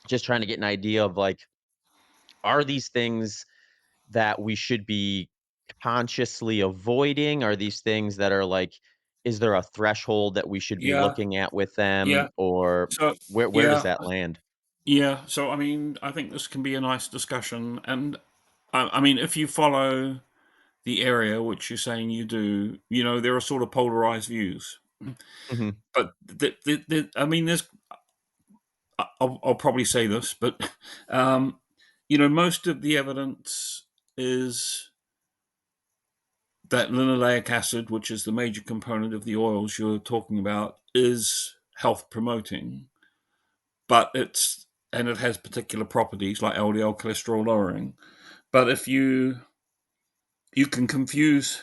just trying to get an idea of like, are these things that we should be consciously avoiding? Are these things that are like, is there a threshold that we should be Yeah, looking at with yeah. them, or So where does yeah, that land? yeah. So I mean, I think this can be a nice discussion, and I mean, if you follow the area which you're saying you do, there are sort of polarized views. Mhm, But I mean, I'll probably say this, but um, most of the evidence is that linoleic acid, which is the major component of the oils you're talking about, is health promoting, but it has particular properties like LDL cholesterol lowering. But if you can confuse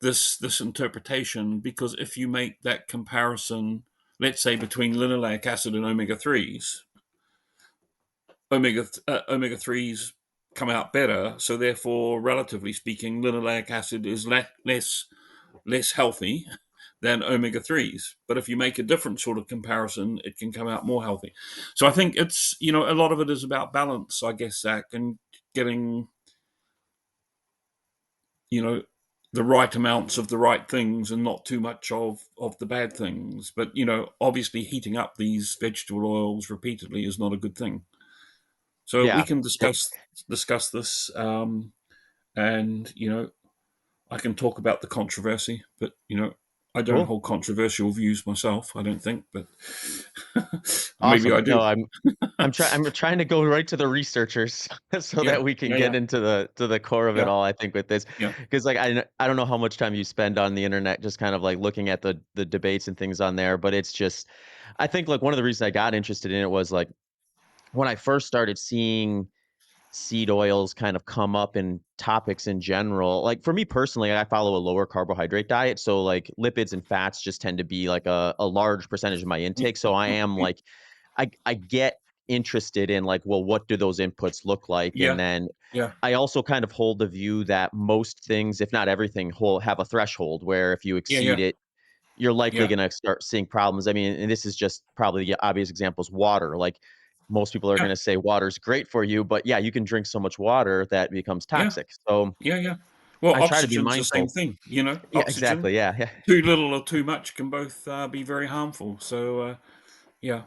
this interpretation, because if you make that comparison, let's say between linoleic acid and omega 3s, omega 3s come out better, so therefore, relatively speaking, linoleic acid is less healthy than omega 3s. But if you make a different sort of comparison, it can come out more healthy. So I think it's, a lot of it is about balance, I guess, Zach, and getting, you know, the right amounts of the right things and not too much of the bad things. But, obviously heating up these vegetable oils repeatedly is not a good thing. So we yeah, can it discuss this, and I can talk about the controversy, but I don't cool. hold controversial views myself. I don't think, but maybe Awesome. I do. No, I'm trying to go right to the researchers so Yeah, that we can yeah, get yeah, into the core of it yeah, all, I think, with this, yeah, because like, I don't know how much time you spend on the internet just kind of, like, looking at the debates and things on there, but it's just I think, like, one of the reasons I got interested in it was, like, when I first started seeing seed oils kind of come up in topics in general. Like for me personally, I follow a lower carbohydrate diet. So like lipids and fats just tend to be like a large percentage of my intake. So I am like, I get interested in like, well, what do those inputs look like? And yeah, then yeah, I also kind of hold the view that most things, if not everything, whole have a threshold where if you yeah, exceed yeah, it, you're likely yeah, gonna start seeing problems. I mean, and this is just probably the obvious examples, water. Like, most people are yeah, gonna say water's great for you, but yeah, you can drink so much water that becomes yeah, toxic. So, yeah, yeah. Well, I try to be oxygen's the same mindful. thing. Yeah, Oxygen, exactly, yeah, yeah. too little or too much can both be very harmful. So, yeah,